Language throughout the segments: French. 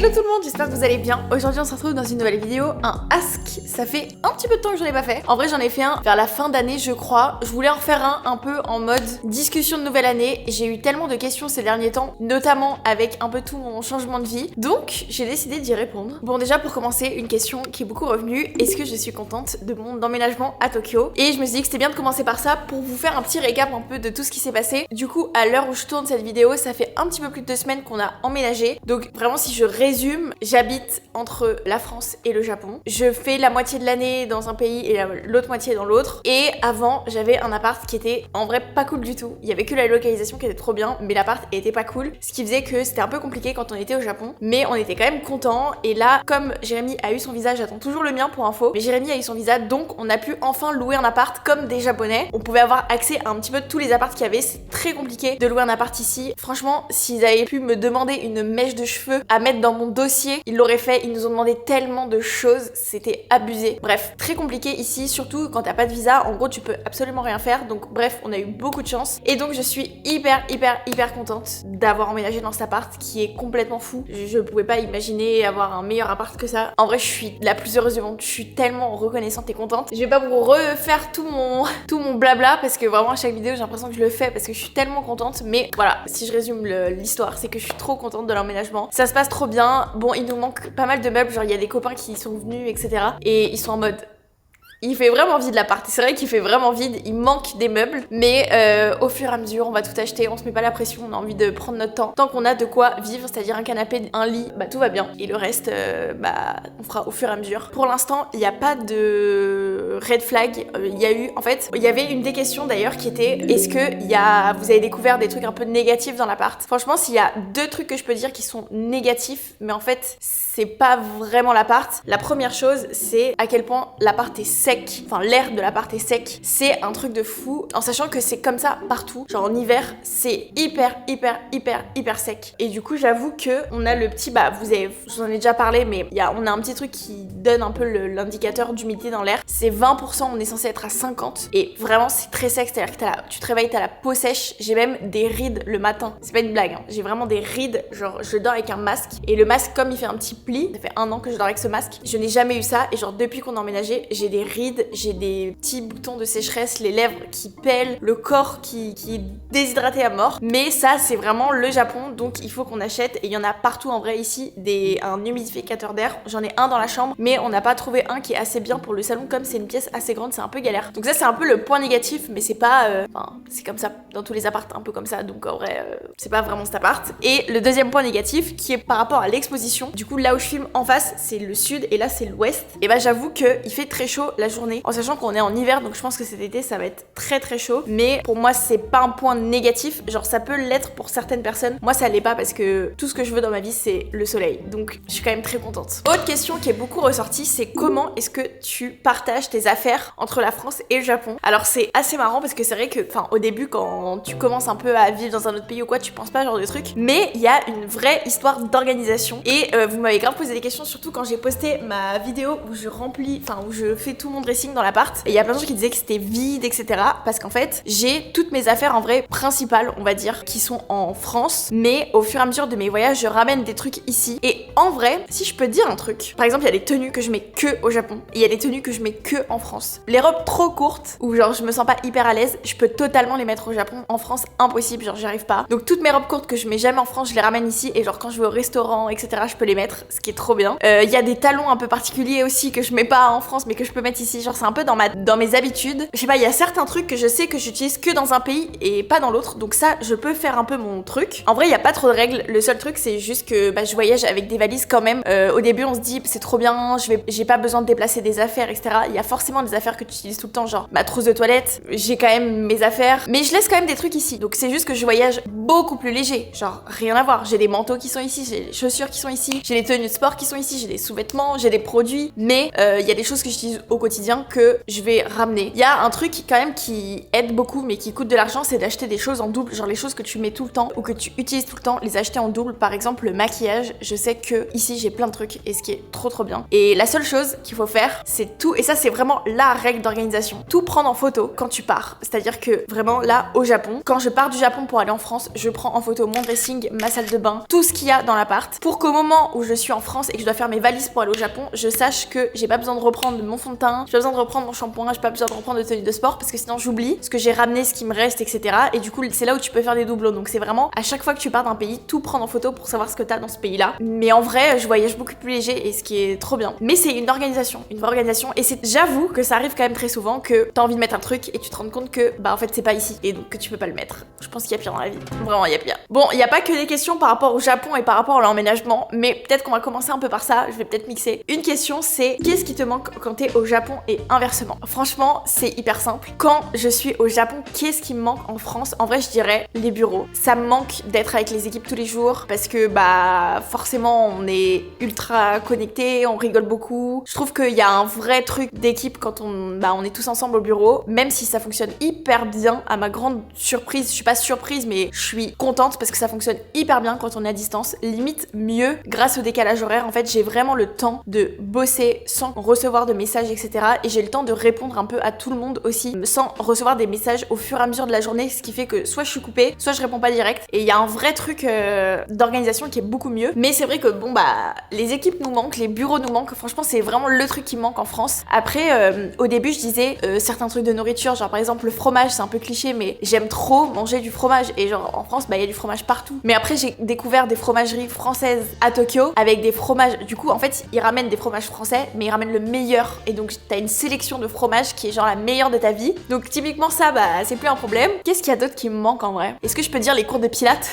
Hello tout le monde, j'espère que vous allez bien. Aujourd'hui on se retrouve dans une nouvelle vidéo, un ask. Ça fait un petit peu de temps que j'en ai pas fait. En vrai j'en ai fait un vers la fin d'année je crois. Je voulais en faire un peu en mode discussion de nouvelle année. J'ai eu tellement de questions ces derniers temps, notamment avec un peu tout mon changement de vie. Donc j'ai décidé d'y répondre. Bon déjà pour commencer, une question qui est beaucoup revenue. Est-ce que je suis contente de mon emménagement à Tokyo? Et je me suis dit que c'était bien de commencer par ça pour vous faire un petit récap un peu de tout ce qui s'est passé. Du coup à l'heure où je tourne cette vidéo, ça fait un petit peu plus de 2 semaines qu'on a emménagé. Donc vraiment si je résume, j'habite entre la France et le Japon. Je fais la moitié de l'année dans un pays et l'autre moitié dans l'autre. Et avant, j'avais un appart qui était en vrai pas cool du tout. Il y avait que la localisation qui était trop bien, mais l'appart était pas cool. Ce qui faisait que c'était un peu compliqué quand on était au Japon. Mais on était quand même contents. Et là, comme Jérémy a eu son visa, j'attends toujours le mien pour info. Mais Jérémy a eu son visa, donc on a pu enfin louer un appart comme des Japonais. On pouvait avoir accès à un petit peu tous les apparts qu'il y avait. C'est très compliqué de louer un appart ici. Franchement, s'ils avaient pu me demander une mèche de cheveux à mettre dans mon dossier, ils l'auraient fait. Ils nous ont demandé tellement de choses, c'était abusé. Bref, très compliqué ici, surtout quand t'as pas de visa. En gros, tu peux absolument rien faire. Donc bref, on a eu beaucoup de chance. Et donc je suis hyper contente d'avoir emménagé dans cet appart qui est complètement fou. Je pouvais pas imaginer avoir un meilleur appart que ça. En vrai, je suis la plus heureuse du monde. Je suis tellement reconnaissante et contente. Je vais pas vous refaire tout mon blabla parce que vraiment à chaque vidéo, j'ai l'impression que je le fais parce que je suis tellement contente. Mais voilà, si je résume l'histoire, c'est que je suis trop contente de l'emménagement. Ça se passe trop bien. Bon, il nous manque pas mal de meubles, genre il y a des copains qui sont venus, etc. Et ils sont en mode... Il fait vraiment vide l'appart, c'est vrai qu'il fait vraiment vide, il manque des meubles, mais au fur et à mesure on va tout acheter, on se met pas la pression, on a envie de prendre notre temps. Tant qu'on a de quoi vivre, c'est-à-dire un canapé, un lit, bah tout va bien. Et le reste, on fera au fur et à mesure. Pour l'instant, il n'y a pas de red flag, il y a eu, en fait, il y avait une des questions d'ailleurs qui était, est-ce que vous avez découvert des trucs un peu négatifs dans l'appart? Franchement, s'il y a 2 trucs que je peux dire qui sont négatifs, mais en fait, c'est pas vraiment l'appart. La première chose, c'est à quel point l'appart est sec. Enfin, l'air de l'appart est sec. C'est un truc de fou. En sachant que c'est comme ça partout. Genre en hiver, c'est hyper sec. Et du coup, j'avoue que on a le petit, je vous en ai déjà parlé, mais on a un petit truc qui donne un peu l'indicateur d'humidité dans l'air. C'est 20%, on est censé être à 50. Et vraiment, c'est très sec. C'est-à-dire que tu te réveilles, t'as la peau sèche. J'ai même des rides le matin. C'est pas une blague, hein. J'ai vraiment des rides. Genre, je dors avec un masque. Et le masque, comme il fait un petit pli, ça fait 1 an que je dors avec ce masque. Je n'ai jamais eu ça. Et genre, depuis qu'on a emménagé, j'ai des rides, j'ai des petits boutons de sécheresse, les lèvres qui pèlent, le corps qui est déshydraté à mort. Mais ça, c'est vraiment le Japon. Donc, il faut qu'on achète. Et il y en a partout en vrai ici, un humidificateur d'air. J'en ai un dans la chambre, mais on n'a pas trouvé un qui est assez bien pour le salon. Comme c'est une pièce assez grande, c'est un peu galère. Donc ça, c'est un peu le point négatif, mais c'est pas... c'est comme ça dans tous les apparts, un peu comme ça. Donc en vrai, c'est pas vraiment cet appart. Et le deuxième point négatif, qui est par rapport à l'exposition. Du coup, là où je filme en face, c'est le sud et là, c'est l'ouest. Et bah, j'avoue qu'il fait très chaud la journée, en sachant qu'on est en hiver, donc je pense que cet été, ça va être très chaud. Mais pour moi, c'est pas un point négatif. Genre, ça peut l'être pour certaines personnes. Moi, ça l'est pas parce que tout ce que je veux dans ma vie, c'est le soleil. Donc, je suis quand même très contente. Autre question qui est beaucoup ressortie, c'est comment est-ce que tu partages tes affaires entre la France et le Japon? Alors, c'est assez marrant parce que c'est vrai que, au début, quand tu commences un peu à vivre dans un autre pays ou quoi, tu penses pas à ce genre de truc. Mais il y a une vraie histoire d'organisation. Et vous m'avez grave posé des questions, surtout quand j'ai posté ma vidéo où où je fais tout mon dressing dans l'appart. Et il y a plein de gens qui disaient que c'était vide, etc. Parce qu'en fait, j'ai toutes mes affaires en vrai principales, on va dire, qui sont en France. Mais au fur et à mesure de mes voyages, je ramène des trucs ici. Et en vrai, si je peux te dire un truc, par exemple, il y a des tenues que je mets que au Japon. Et il y a des tenues que je mets que en France. Les robes trop courtes, où genre je me sens pas hyper à l'aise, je peux totalement les mettre au Japon. En France, impossible, genre j'y arrive pas. Donc toutes mes robes courtes que je mets jamais en France, je les ramène ici. Et genre quand je vais au restaurant, etc., je peux les mettre, ce qui est trop bien. Il y a des talons un peu particuliers aussi que je mets pas en France, mais que je peux mettre ici. Genre c'est un peu dans mes habitudes. Je sais pas, il y a certains trucs que je sais que j'utilise que dans un pays et pas dans l'autre. Donc ça, je peux faire un peu mon truc. En vrai, il y a pas trop de règles. Le seul truc, c'est juste que je voyage avec des valises quand même. Au début, on se dit c'est trop bien, j'ai pas besoin de déplacer des affaires, etc. Il y a forcément des affaires que tu utilises tout le temps, genre ma trousse de toilette. J'ai quand même mes affaires, mais je laisse quand même des trucs ici. Donc c'est juste que je voyage beaucoup plus léger. Genre rien à voir. J'ai des manteaux qui sont ici, j'ai des chaussures qui sont ici, j'ai des tenues de sport qui sont ici, j'ai des sous-vêtements, j'ai des produits. Mais il y a des choses que j'utilise au quotidien que je vais ramener. Il y a un truc quand même qui aide beaucoup, mais qui coûte de l'argent, c'est d'acheter des choses en double. Genre les choses que tu mets tout le temps ou que tu utilises tout le temps, les acheter en double. Par exemple, le maquillage. Je sais que ici j'ai plein de trucs et ce qui est trop bien. Et la seule chose qu'il faut faire, c'est tout. Et ça, c'est vraiment la règle d'organisation. Tout prendre en photo quand tu pars. C'est-à-dire que vraiment là, au Japon, quand je pars du Japon pour aller en France, je prends en photo mon dressing, ma salle de bain, tout ce qu'il y a dans l'appart, pour qu'au moment où je suis suis en France et que je dois faire mes valises pour aller au Japon, je sache que j'ai pas besoin de reprendre mon fond de teint, j'ai pas besoin de reprendre mon shampoing, j'ai pas besoin de reprendre de tenue de sport parce que sinon j'oublie ce que j'ai ramené, ce qui me reste, etc. Et du coup, c'est là où tu peux faire des doublons. Donc c'est vraiment à chaque fois que tu pars d'un pays, tout prendre en photo pour savoir ce que t'as dans ce pays-là. Mais en vrai, je voyage beaucoup plus léger et ce qui est trop bien. Mais c'est une vraie organisation. Et j'avoue que ça arrive quand même très souvent que t'as envie de mettre un truc et tu te rends compte que bah en fait c'est pas ici et donc que tu peux pas le mettre. Je pense qu'il y a pire dans la vie. Vraiment, il y a pire. Bon, il y a pas que des questions par rapport au Japon et par rapport à l'emménagement, mais peut-être qu'on va commencer un peu par ça. Je vais peut-être mixer. Une question, c'est qu'est-ce qui te manque quand t'es au Japon et inversement? Franchement, c'est hyper simple. Quand je suis au Japon, qu'est-ce qui me manque en France? En vrai, je dirais les bureaux. Ça me manque d'être avec les équipes tous les jours parce que bah forcément on est ultra connectés, on rigole beaucoup. Je trouve qu'il y a un vrai truc d'équipe quand on est tous ensemble au bureau, même si ça fonctionne hyper bien. À ma grande surprise, je suis pas surprise mais je suis contente parce que ça fonctionne hyper bien quand on est à distance, limite mieux grâce au décalage horaire. En fait, j'ai vraiment le temps de bosser sans recevoir de messages, etc. Et j'ai le temps de répondre un peu à tout le monde aussi sans recevoir des messages au fur et à mesure de la journée, ce qui fait que soit je suis coupée, soit je réponds pas direct. Et il y a un vrai truc d'organisation qui est beaucoup mieux. Mais c'est vrai que bon bah les équipes nous manquent, les bureaux nous manquent. Franchement, c'est vraiment le truc qui me manque en France. Après, au début, je disais certains trucs de nourriture, genre par exemple le fromage, c'est un peu cliché, mais j'aime trop manger du fromage. Et genre en France, bah il y a du fromage partout. Mais après, j'ai découvert des fromageries françaises à Tokyo avec des fromages. Du coup, en fait, ils ramènent des fromages français, mais ils ramènent le meilleur. Et donc, t'as une sélection de fromages qui est genre la meilleure de ta vie. Donc typiquement ça, bah c'est plus un problème. Qu'est-ce qu'il y a d'autre qui me manque en vrai? Est-ce que je peux dire les cours de pilates?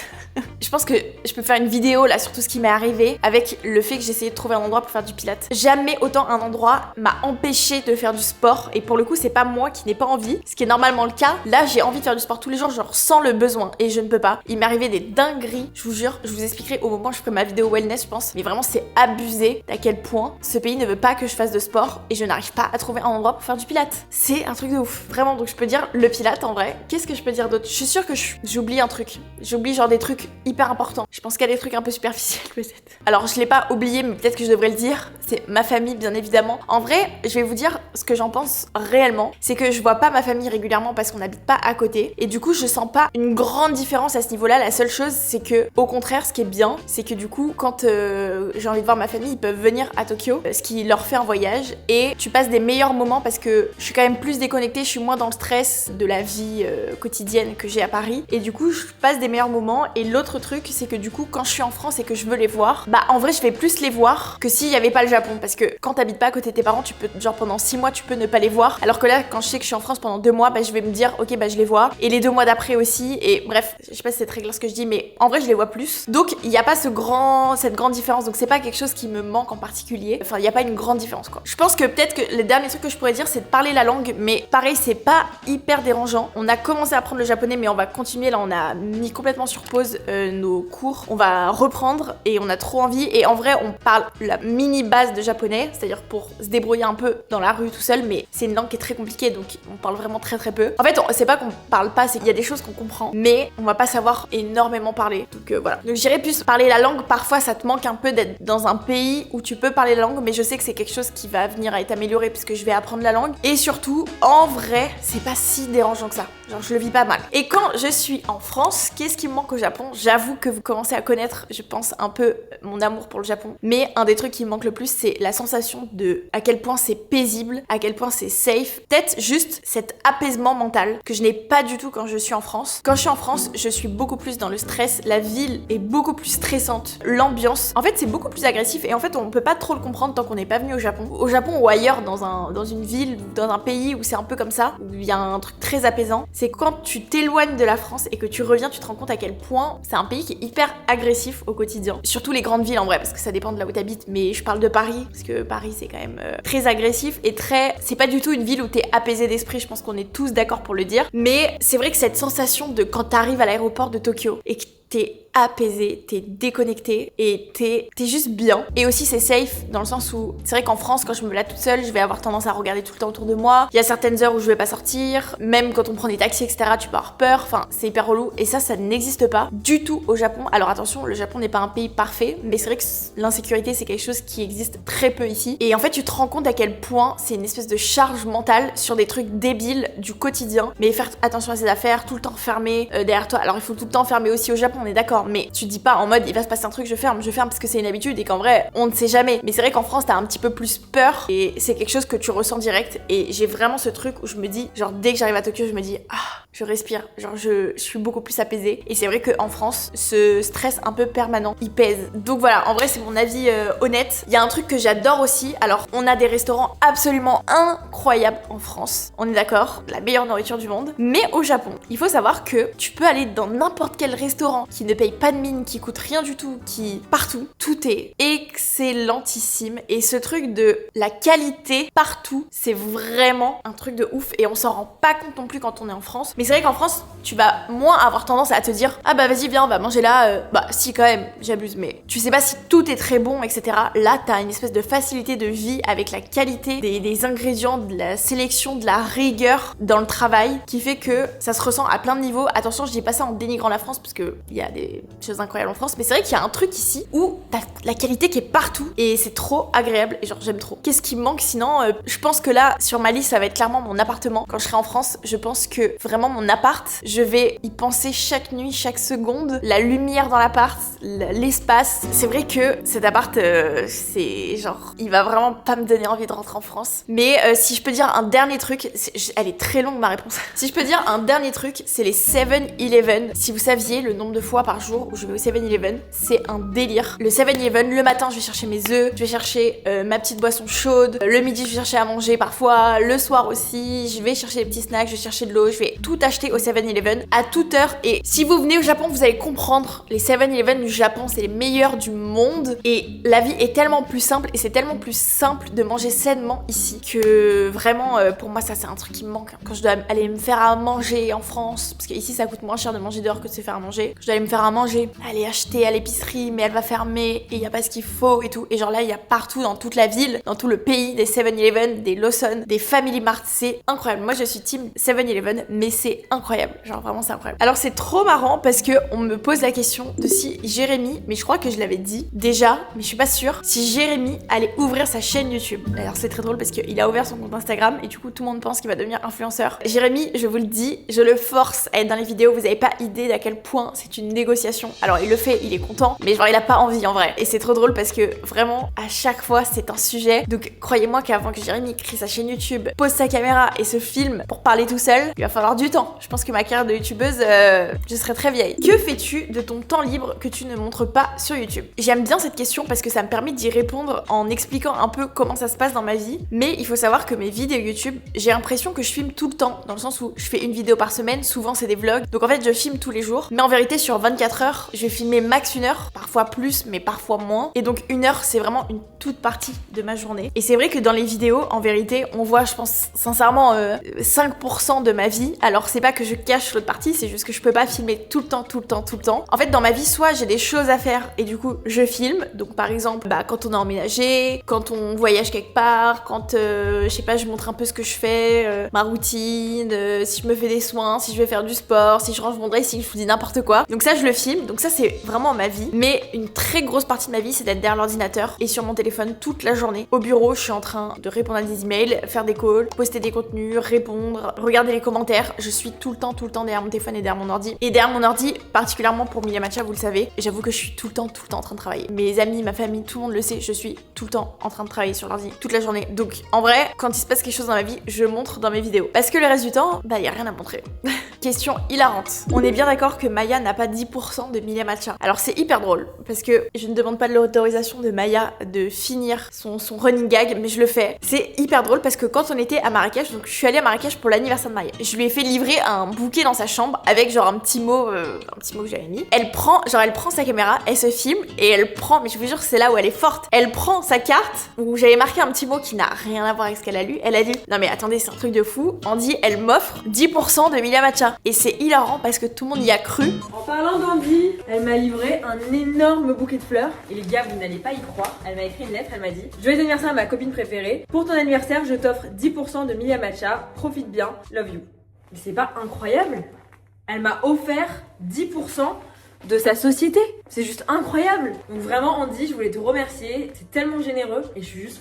Je pense que je peux faire une vidéo là sur tout ce qui m'est arrivé avec le fait que j'ai essayé de trouver un endroit pour faire du pilates. Jamais autant un endroit m'a empêché de faire du sport et pour le coup c'est pas moi qui n'ai pas envie, ce qui est normalement le cas. Là j'ai envie de faire du sport tous les jours, je ressens le besoin et je ne peux pas. Il m'est arrivé des dingueries, je vous jure, je vous expliquerai au moment où je ferai ma vidéo wellness je pense, mais vraiment c'est abusé à quel point ce pays ne veut pas que je fasse de sport et je n'arrive pas à trouver un endroit pour faire du pilates. C'est un truc de ouf, vraiment. Donc je peux dire le pilates en vrai. Qu'est-ce que je peux dire d'autre? Je suis sûre que j'oublie un truc, j'oublie genre des trucs hyper important. Je pense qu'il y a des trucs un peu superficiels peut-être. Alors je l'ai pas oublié mais peut-être que je devrais le dire, c'est ma famille bien évidemment. En vrai, je vais vous dire ce que j'en pense réellement, c'est que je vois pas ma famille régulièrement parce qu'on n'habite pas à côté et du coup je sens pas une grande différence à ce niveau-là. La seule chose c'est que au contraire ce qui est bien, c'est que du coup quand j'ai envie de voir ma famille, ils peuvent venir à Tokyo, ce qui leur fait un voyage et tu passes des meilleurs moments parce que je suis quand même plus déconnectée, je suis moins dans le stress de la vie quotidienne que j'ai à Paris et du coup je passe des meilleurs moments. Et l'autre truc c'est que du coup quand je suis en France et que je veux les voir, bah en vrai je vais plus les voir que s'il y avait pas le Japon parce que quand t'habites pas à côté de tes parents tu peux genre pendant 6 mois tu peux ne pas les voir alors que là quand je sais que je suis en France pendant 2 mois bah je vais me dire ok bah je les vois et les 2 mois d'après aussi et bref je sais pas si c'est très clair ce que je dis mais en vrai je les vois plus donc il y a pas cette grande différence donc c'est pas quelque chose qui me manque en particulier, enfin il y a pas une grande différence quoi. Je pense que peut-être que le dernier truc que je pourrais dire c'est de parler la langue mais pareil c'est pas hyper dérangeant. On a commencé à apprendre le japonais mais on va continuer là, on a mis complètement sur pause nos cours, on va reprendre et on a trop envie et en vrai on parle la mini base de japonais, c'est-à-dire pour se débrouiller un peu dans la rue tout seul mais c'est une langue qui est très compliquée donc on parle vraiment très très peu. En fait c'est pas qu'on parle pas, c'est qu'il y a des choses qu'on comprend mais on va pas savoir énormément parler donc voilà. Donc j'irais plus parler la langue, parfois ça te manque un peu d'être dans un pays où tu peux parler la langue mais je sais que c'est quelque chose qui va venir à être amélioré puisque je vais apprendre la langue et surtout en vrai c'est pas si dérangeant que ça, genre je le vis pas mal. Et quand je suis en France, qu'est-ce qui me manque au Japon? J'avoue que vous commencez à connaître, je pense, un peu mon amour pour le Japon. Mais un des trucs qui me manque le plus, c'est la sensation de à quel point c'est paisible, à quel point c'est safe. Peut-être juste cet apaisement mental que je n'ai pas du tout quand je suis en France. Quand je suis en France, je suis beaucoup plus dans le stress. La ville est beaucoup plus stressante. L'ambiance, en fait, c'est beaucoup plus agressif. Et en fait, on peut pas trop le comprendre tant qu'on n'est pas venu au Japon. Au Japon ou ailleurs, dans une ville ou dans un pays où c'est un peu comme ça, où il y a un truc très apaisant, c'est quand tu t'éloignes de la France et que tu reviens, tu te rends compte à quel point c'est un pays qui est hyper agressif au quotidien. Surtout les grandes villes en vrai, parce que ça dépend de là où t'habites, mais je parle de Paris, parce que Paris c'est quand même très agressif et très... C'est pas du tout une ville où t'es apaisé d'esprit, je pense qu'on est tous d'accord pour le dire, mais c'est vrai que cette sensation de quand t'arrives à l'aéroport de Tokyo et que t'es apaisé, t'es déconnecté et t'es juste bien. Et aussi c'est safe dans le sens où c'est vrai qu'en France quand je me mets là toute seule je vais avoir tendance à regarder tout le temps autour de moi. Il y a certaines heures où je vais pas sortir, même quand on prend des taxis etc tu peux avoir peur, enfin c'est hyper relou et ça n'existe pas du tout au Japon. Alors attention, le Japon n'est pas un pays parfait mais c'est vrai que l'insécurité c'est quelque chose qui existe très peu ici et en fait tu te rends compte à quel point c'est une espèce de charge mentale sur des trucs débiles du quotidien mais faire attention à ses affaires, tout le temps fermé derrière toi. Alors il faut tout le temps fermer aussi au Japon Japon, on est d'accord, mais tu dis pas en mode il va se passer un truc, je ferme parce que c'est une habitude et qu'en vrai, on ne sait jamais. Mais c'est vrai qu'en France, t'as un petit peu plus peur et c'est quelque chose que tu ressens direct. Et j'ai vraiment ce truc où je me dis, genre dès que j'arrive à Tokyo, je me dis, ah, je respire, genre je suis beaucoup plus apaisée. Et c'est vrai qu'en France, ce stress un peu permanent, il pèse. Donc voilà, en vrai, c'est mon avis honnête. Il y a un truc que j'adore aussi. Alors, on a des restaurants absolument incroyables en France. On est d'accord, la meilleure nourriture du monde. Mais au Japon, il faut savoir que tu peux aller dans n'importe quel restaurant qui ne paye pas de mine, qui coûte rien du tout, qui partout, tout est excellentissime. Et ce truc de la qualité partout, c'est vraiment un truc de ouf. Et on s'en rend pas compte non plus quand on est en France. Mais c'est vrai qu'en France, tu vas moins avoir tendance à te dire ah bah vas-y viens on va manger là. Bah si quand même, j'abuse, mais tu sais pas si tout est très bon, etc. Là, t'as une espèce de facilité de vie avec la qualité des ingrédients, de la sélection, de la rigueur dans le travail qui fait que ça se ressent à plein de niveaux. Attention, je dis pas ça en dénigrant la France parce que il y a des choses incroyables en France, mais c'est vrai qu'il y a un truc ici où t'as la qualité qui est partout et c'est trop agréable et genre j'aime trop. Qu'est-ce qui me manque sinon je pense que là, sur ma liste, ça va être clairement mon appartement. Quand je serai en France, je pense que vraiment mon appart, je vais y penser chaque nuit, chaque seconde. La lumière dans l'appart, l'espace. C'est vrai que cet appart, c'est genre, il va vraiment pas me donner envie de rentrer en France. Mais si je peux dire un dernier truc, elle est très longue ma réponse. Si je peux dire un dernier truc, c'est les 7-Eleven. Si vous saviez le nombre de fois par jour où je vais au 7-Eleven, c'est un délire. Le 7-Eleven, le matin, je vais chercher mes œufs, je vais chercher ma petite boisson chaude. Le midi, je vais chercher à manger parfois. Le soir aussi, je vais chercher des petits snacks, je vais chercher de l'eau. Je vais tout acheter au 7-Eleven à toute heure. Et si vous venez au Japon, vous allez comprendre. Les 7-Eleven du Japon, c'est les meilleurs du monde. Et la vie est tellement plus simple et c'est tellement plus simple de manger sainement ici que vraiment, pour moi, ça c'est un truc qui me manque. Quand je dois aller me faire à manger en France, parce qu'ici ça coûte moins cher de manger dehors que de se faire à manger. Je dois aller me faire à manger, aller acheter à l'épicerie, mais elle va fermer et il y a pas ce qu'il faut et tout. Et genre là, il y a partout dans toute la ville, dans tout le pays, des 7-Eleven, des Lawson, des Family Mart. C'est incroyable. Moi, je suis team 7-Eleven, mais c'est incroyable. Genre vraiment, c'est incroyable. Alors c'est trop marrant parce que on me pose la question de si Jérémy, mais je crois que je l'avais dit déjà, mais je suis pas sûre, si Jérémy allait ouvrir sa chaîne YouTube. Alors c'est très drôle parce qu'il a ouvert son compte Instagram et du coup tout le monde pense qu'il va devenir influenceur. Jérémy, je vous le dis, je le force à être dans les vidéos, vous avez pas idée d'à quel point c'est une négociation. Alors il le fait, il est content, mais genre il a pas envie en vrai. Et c'est trop drôle parce que vraiment à chaque fois c'est un sujet. Donc croyez-moi qu'avant que Jérémy crée sa chaîne YouTube, pose sa caméra et se filme pour parler tout seul, il va falloir du temps. Je pense que ma carrière de youtubeuse, je serai très vieille. Que fais-tu de ton temps libre que tu ne montres pas sur YouTube? J'aime bien cette question parce que ça me permet d'y répondre en expliquant un peu comment ça se passe dans ma vie. Mais il faut savoir que mes vidéos YouTube, j'ai l'impression que je filme tout le temps, dans le sens où je fais une vidéo par semaine, souvent c'est des vlogs. Donc en fait je filme tous les jours. Mais en vérité sur 24 heures, je vais filmer max 1 heure, parfois plus mais parfois moins. Et donc 1 heure c'est vraiment une toute partie de ma journée. Et c'est vrai que dans les vidéos, en vérité, on voit je pense sincèrement 5% de ma vie. Alors c'est pas que je cache l'autre partie, c'est juste que je peux pas filmer tout le temps. En fait dans ma vie, soit j'ai des choses à faire et du coup je filme. Donc par exemple quand on a emménagé, quand on voyage quelque part, quand je sais pas, je montre un peu ce que je fais, ma routine, si je me fais des soins, si je vais faire du sport, si je range mon dressing, je vous dis n'importe quoi. Donc ça je le filme, donc ça c'est vraiment ma vie. Mais une très grosse partie de ma vie c'est d'être derrière l'ordinateur et sur mon téléphone toute la journée. Au bureau je suis en train de répondre à des emails, faire des calls, poster des contenus, répondre, regarder les commentaires. Je suis tout le temps derrière mon téléphone et derrière mon ordi. Et derrière mon ordi, particulièrement pour Milia Matcha, vous le savez, j'avoue que je suis tout le temps en train de travailler. Mes amis, ma famille, tout le monde le sait, je suis tout le temps en train de travailler sur l'ordi toute la journée. Donc en vrai, quand il se passe quelque chose dans ma vie, je montre dans mes vidéos. Parce que le reste du temps, y a rien à montrer. Question hilarante. On est bien d'accord que Maya n'a pas 10% de Milia Matcha. Alors c'est hyper drôle, parce que je ne demande pas de l'autorisation de Maya de finir son running gag, mais je le fais. C'est hyper drôle parce que quand on était à Marrakech, donc je suis allée à Marrakech pour l'anniversaire de Maya, je lui ai fait livrer un bouquet dans sa chambre avec genre un petit mot que j'avais mis. Elle prend sa caméra, elle se filme et elle prend, mais je vous jure c'est là où elle est forte, elle prend sa carte où j'avais marqué un petit mot qui n'a rien à voir avec ce qu'elle a lu. Elle a dit non mais attendez, c'est un truc de fou, Andy elle m'offre 10% de Milia Matcha. Et c'est hilarant parce que tout le monde y a cru. En parlant d'Andy, elle m'a livré un énorme bouquet de fleurs. Et les gars, vous n'allez pas y croire, elle m'a écrit une lettre, elle m'a dit joyeux anniversaire à ma copine préférée, pour ton anniversaire je t'offre 10% de Milia Matcha, profite bien, love you. Mais c'est pas incroyable? Elle m'a offert 10% de sa société. C'est juste incroyable. Donc vraiment Andy, je voulais te remercier. C'est tellement généreux. Et je suis juste,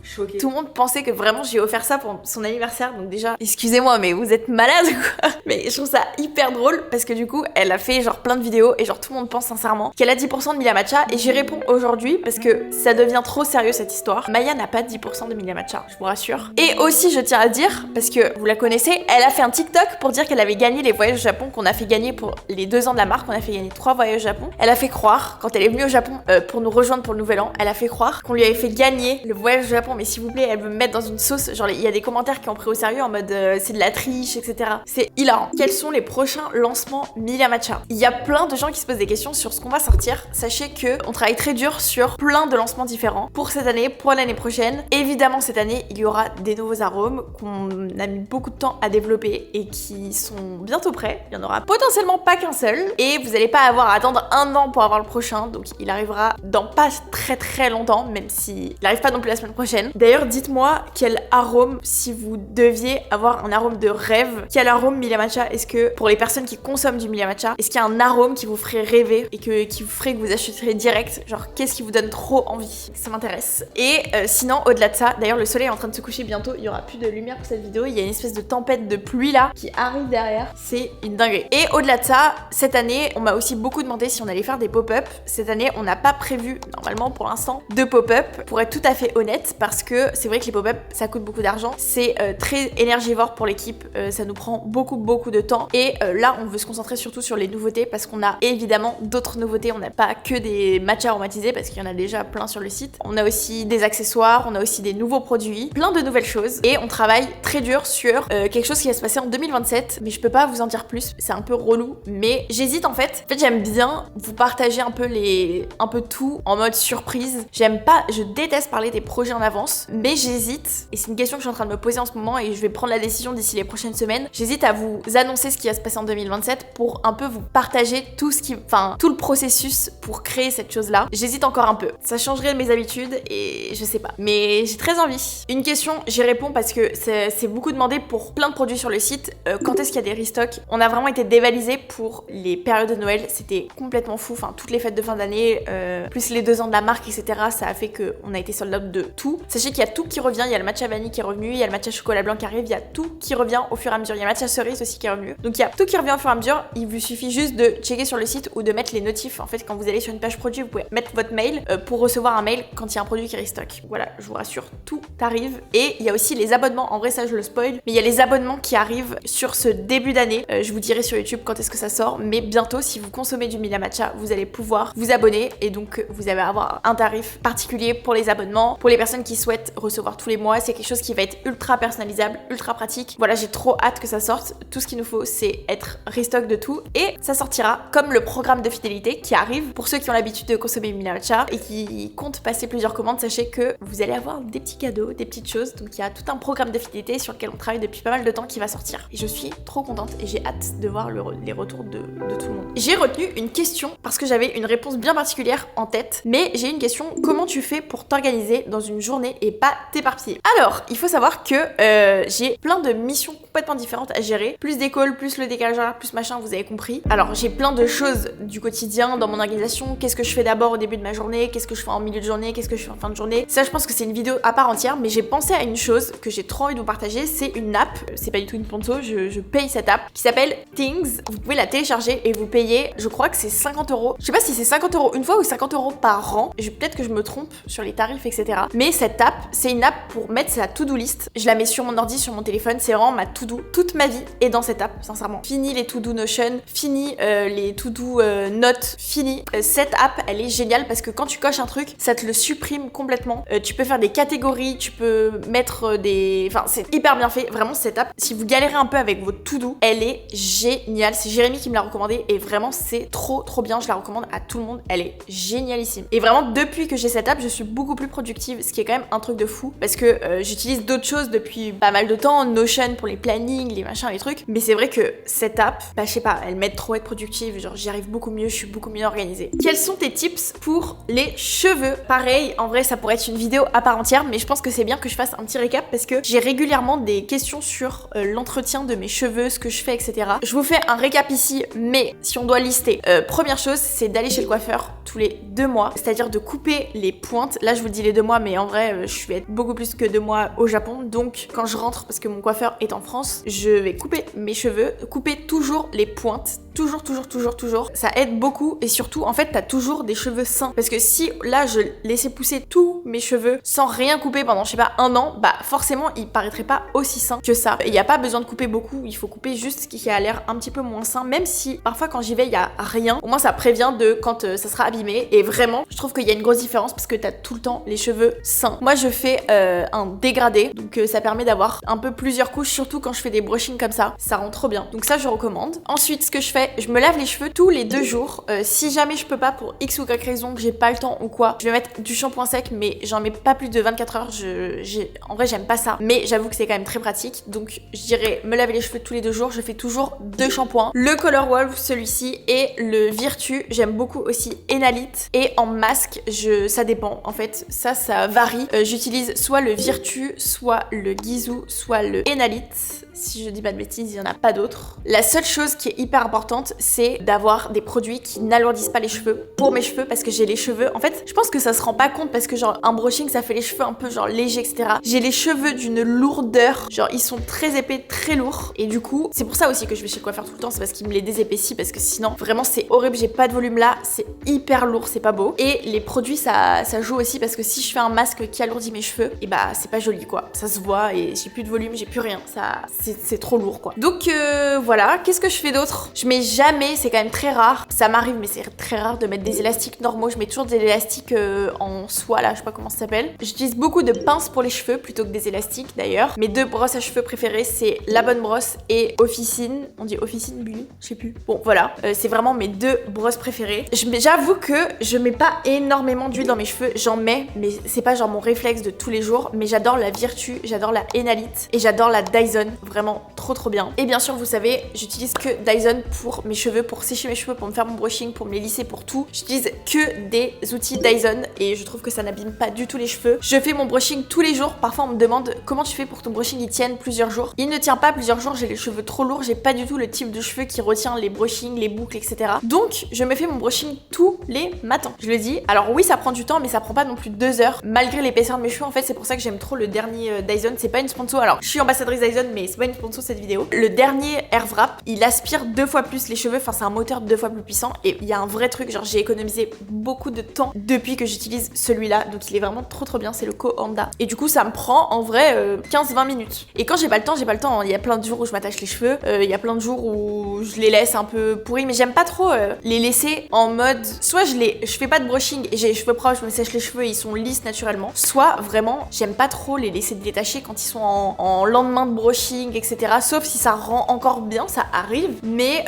je Choquée. Tout le monde pensait que vraiment j'ai offert ça pour son anniversaire, donc déjà, excusez-moi, mais vous êtes malade quoi. Mais je trouve ça hyper drôle parce que du coup, elle a fait genre plein de vidéos et genre tout le monde pense sincèrement qu'elle a 10% de Milia Matcha et j'y réponds aujourd'hui parce que ça devient trop sérieux cette histoire. Maya n'a pas 10% de Milia Matcha, je vous rassure. Et aussi, je tiens à dire, parce que vous la connaissez, elle a fait un TikTok pour dire qu'elle avait gagné les voyages au Japon qu'on a fait gagner pour les 2 ans de la marque. On a fait gagner 3 voyages au Japon. Elle a fait croire, quand elle est venue au Japon pour nous rejoindre pour le nouvel an, elle a fait croire qu'on lui avait fait gagner le voyage au Japon, mais s'il vous plaît, elle veut me mettre dans une sauce. Genre, il y a des commentaires qui ont pris au sérieux en mode c'est de la triche, etc. C'est hilarant. Quels sont les prochains lancements Milia Matcha? Il y a plein de gens qui se posent des questions sur ce qu'on va sortir. Sachez que on travaille très dur sur plein de lancements différents pour cette année, pour l'année prochaine. Évidemment, cette année, il y aura des nouveaux arômes qu'on a mis beaucoup de temps à développer et qui sont bientôt prêts. Il y en aura potentiellement pas qu'un seul et vous n'allez pas avoir à attendre 1 an pour avoir le prochain. Donc, il arrivera dans pas très longtemps, même s'il n'arrive pas non plus la semaine prochaine. D'ailleurs, dites-moi quel arôme, si vous deviez avoir un arôme de rêve, quel arôme Milia Matcha est-ce que, pour les personnes qui consomment du Milia Matcha, est-ce qu'il y a un arôme qui vous ferait rêver et qui vous ferait que vous achèteriez direct? Genre, qu'est-ce qui vous donne trop envie? Ça m'intéresse. Et sinon, au-delà de ça, d'ailleurs, le soleil est en train de se coucher bientôt, il y aura plus de lumière pour cette vidéo, il y a une espèce de tempête de pluie là qui arrive derrière, c'est une dinguerie. Et au-delà de ça, cette année, on m'a aussi beaucoup demandé si on allait faire des pop-up. Cette année, on n'a pas prévu, normalement pour l'instant, de pop-up, pour être tout à fait honnête, parce que c'est vrai que les pop-up, ça coûte beaucoup d'argent, c'est très énergivore pour l'équipe, ça nous prend beaucoup de temps, et là, on veut se concentrer surtout sur les nouveautés, parce qu'on a évidemment d'autres nouveautés, on n'a pas que des matchas aromatisés, parce qu'il y en a déjà plein sur le site. On a aussi des accessoires, on a aussi des nouveaux produits, plein de nouvelles choses, et on travaille très dur sur quelque chose qui va se passer en 2027, mais je peux pas vous en dire plus, c'est un peu relou, mais j'hésite en fait. En fait, j'aime bien vous partager un peu tout en mode surprise. Je déteste parler des projets en avance, mais j'hésite, et c'est une question que je suis en train de me poser en ce moment, et je vais prendre la décision d'ici les prochaines semaines. J'hésite à vous annoncer ce qui va se passer en 2027 pour un peu vous partager tout le processus pour créer cette chose-là. J'hésite encore un peu. Ça changerait mes habitudes, et je sais pas. Mais j'ai très envie. Une question, j'y réponds parce que c'est beaucoup demandé pour plein de produits sur le site. Quand est-ce qu'il y a des restocks? On a vraiment été dévalisés pour les périodes de Noël. C'était complètement fou. Enfin, toutes les fêtes de fin d'année, plus les 2 ans de la marque, etc. Ça a fait qu'on a été sold out de tout. Sachez qu'il y a tout qui revient. Il y a le matcha vanille qui est revenu, il y a le matcha chocolat blanc qui arrive, il y a tout qui revient au fur et à mesure. Il y a le matcha cerise aussi qui est revenu. Donc il y a tout qui revient au fur et à mesure. Il vous suffit juste de checker sur le site ou de mettre les notifs. En fait, quand vous allez sur une page produit, vous pouvez mettre votre mail pour recevoir un mail quand il y a un produit qui restock. Voilà, je vous rassure, tout arrive. Et il y a aussi les abonnements. En vrai, ça je le spoil, mais il y a les abonnements qui arrivent sur ce début d'année. Je vous dirai sur YouTube quand est-ce que ça sort, mais bientôt, si vous consommez du Milia Matcha, vous allez pouvoir vous abonner et donc vous allez avoir un tarif particulier pour les abonnements. Pour les personnes qui souhaitent recevoir tous les mois, c'est quelque chose qui va être ultra personnalisable, ultra pratique. Voilà, j'ai trop hâte que ça sorte. Tout ce qu'il nous faut, c'est être restock de tout et ça sortira comme le programme de fidélité qui arrive. Pour ceux qui ont l'habitude de consommer Milia Matcha et qui comptent passer plusieurs commandes, sachez que vous allez avoir des petits cadeaux, des petites choses. Donc il y a tout un programme de fidélité sur lequel on travaille depuis pas mal de temps qui va sortir. Et je suis trop contente et j'ai hâte de voir les retours de tout le monde. J'ai retenu une question parce que j'avais une réponse bien particulière en tête, mais j'ai une question: comment tu fais pour t'organiser dans une journée et pas t'éparpiller? Alors, il faut savoir que j'ai plein de missions complètement différentes à gérer, plus des calls, plus le décalage horaire, plus machin, vous avez compris. Alors, j'ai plein de choses du quotidien dans mon organisation. Qu'est-ce que je fais d'abord au début de ma journée? Qu'est-ce que je fais en milieu de journée? Qu'est-ce que je fais en fin de journée? Ça, je pense que c'est une vidéo à part entière, mais j'ai pensé à une chose que j'ai trop envie de vous partager. C'est une app, c'est pas du tout une ponto, je paye cette app qui s'appelle Things. Vous pouvez la télécharger et vous payez, je crois que c'est 50 €. Je sais pas si c'est 50 € une fois ou 50 € par an. Peut-être que je me trompe sur les tarifs, etc. Mais cette app, c'est une app pour mettre sa to-do list. Je la mets sur mon ordi, sur mon téléphone. C'est vraiment ma to-do. Toute ma vie est dans cette app, sincèrement. Fini les to-do Notion, fini les to-do notes, fini. Cette app, elle est géniale parce que quand tu coches un truc, ça te le supprime complètement. Tu peux faire des catégories, tu peux mettre des... Enfin, c'est hyper bien fait. Vraiment, cette app, si vous galérez un peu avec votre to-do, elle est géniale. C'est Jérémy qui me l'a recommandé et vraiment, c'est trop bien. Je la recommande à tout le monde. Elle est génialissime. Et vraiment, depuis que j'ai cette app, je suis beaucoup plus productive, ce qui est quand même un truc de fou parce que j'utilise d'autres choses depuis pas mal de temps, Notion pour les plannings, les machins, les trucs. Mais c'est vrai que cette app, bah je sais pas, elle m'aide trop à être productive. Genre, j'y arrive beaucoup mieux, je suis beaucoup mieux organisée. Quels sont tes tips pour les cheveux? Pareil, en vrai, ça pourrait être une vidéo à part entière, mais je pense que c'est bien que je fasse un petit récap parce que j'ai régulièrement des questions sur l'entretien de mes cheveux, ce que je fais, etc. Je vous fais un récap ici, mais si on doit lister, première chose, c'est d'aller chez le coiffeur tous les 2 mois, c'est-à-dire de couper les pointes. Là, je vous dis les 2 mois, mais en vrai, je vais être beaucoup plus que 2 mois au Japon, donc quand je rentre, parce que mon coiffeur est en France, je vais couper mes cheveux, couper toujours les pointes, toujours. Ça aide beaucoup et surtout, en fait, t'as toujours des cheveux sains. Parce que si là, je laissais pousser tous mes cheveux sans rien couper pendant, je sais pas, 1 an, bah forcément, ils paraîtraient pas aussi sains que ça. Il n'y a pas besoin de couper beaucoup, il faut couper juste ce qui a l'air un petit peu moins sain, même si parfois quand j'y vais, il y a rien. Au moins, ça prévient de quand ça sera abîmé. Et vraiment, je trouve qu'il y a une grosse différence parce que t'as tout le temps les cheveux sains. Moi, je fais un dégradé, donc ça permet d'avoir un peu plusieurs couches, surtout quand je fais des brushings comme ça. Ça rend trop bien. Donc ça, je recommande. Ensuite, ce que je fais, je me lave les cheveux tous les 2 jours. Si jamais je peux pas pour X ou Y raison, que j'ai pas le temps ou quoi, je vais mettre du shampoing sec, mais j'en mets pas plus de 24 heures. En vrai, j'aime pas ça, mais j'avoue que c'est quand même très pratique. Donc, je dirais me laver les cheveux tous les 2 jours. Je fais toujours 2 shampoings. Le Color Wolf, celui-ci, et le Virtue. J'aime beaucoup aussi Enalite. Et en masque, ça dépend. En fait, ça varie. J'utilise soit le Virtue, soit le Gisou, soit le Enalite. Si je dis pas de bêtises, il y en a pas d'autres. La seule chose qui est hyper importante, c'est d'avoir des produits qui n'alourdissent pas les cheveux pour mes cheveux, parce que j'ai les cheveux. En fait, je pense que ça se rend pas compte parce que genre un brushing, ça fait les cheveux un peu genre légers, etc. J'ai les cheveux d'une lourdeur, genre ils sont très épais, très lourds. Et du coup, c'est pour ça aussi que je vais chez le coiffeur tout le temps, c'est parce qu'il me les désépaissit, parce que sinon, vraiment c'est horrible, j'ai pas de volume là, c'est hyper lourd, c'est pas beau. Et les produits, ça joue aussi, parce que si je fais un masque qui alourdit mes cheveux, et bah c'est pas joli quoi. Ça se voit et j'ai plus de volume, j'ai plus rien. C'est trop lourd quoi. Donc voilà, qu'est-ce que je fais d'autre? Je mets jamais, c'est quand même très rare, ça m'arrive mais c'est très rare de mettre des élastiques normaux, je mets toujours des élastiques en soie là, je sais pas comment ça s'appelle. J'utilise beaucoup de pinces pour les cheveux plutôt que des élastiques d'ailleurs. Mes 2 brosses à cheveux préférées, c'est La Bonne Brosse et Officine. On dit Officine, Bully? Je sais plus. Bon voilà, c'est vraiment mes 2 brosses préférées. J'avoue que je mets pas énormément d'huile dans mes cheveux, j'en mets, mais c'est pas genre mon réflexe de tous les jours. Mais j'adore la Virtue, j'adore la Enalite et j'adore la Dyson, vraiment trop bien. Et bien sûr, vous savez, j'utilise que Dyson pour mes cheveux, pour sécher mes cheveux, pour me faire mon brushing, pour me les lisser, pour tout. J'utilise que des outils Dyson et je trouve que ça n'abîme pas du tout les cheveux. Je fais mon brushing tous les jours. Parfois, on me demande comment tu fais pour que ton brushing il tienne plusieurs jours. Il ne tient pas plusieurs jours, j'ai les cheveux trop lourds, j'ai pas du tout le type de cheveux qui retient les brushings, les boucles, etc. Donc, je me fais mon brushing tous les matins. Je le dis. Alors oui, ça prend du temps, mais ça prend pas non plus 2 heures. Malgré l'épaisseur de mes cheveux, en fait, c'est pour ça que j'aime trop le dernier Dyson. C'est pas une sponsor. Alors, je suis ambassadrice Dyson, mais c'est pas une sponsor cette vidéo. Le dernier Airwrap, il aspire 2 fois plus les cheveux. Enfin, c'est un moteur 2 fois plus puissant. Et il y a un vrai truc. Genre, j'ai économisé beaucoup de temps depuis que j'utilise celui-là. Donc, il est vraiment trop bien. C'est le Kohanda. Et du coup, ça me prend en vrai 15-20 minutes. Et quand j'ai pas le temps, j'ai pas le temps. Il y a plein de jours où je m'attache les cheveux. Il y a plein de jours où je les laisse un peu pourris. Mais j'aime pas trop les laisser en mode. Soit je fais pas de brushing et j'ai les cheveux propres, je me sèche les cheveux et ils sont lisses naturellement. Soit vraiment, j'aime pas trop les laisser détacher quand ils sont en lendemain de brushing, etc. Sauf si ça rend encore bien, ça arrive. Mais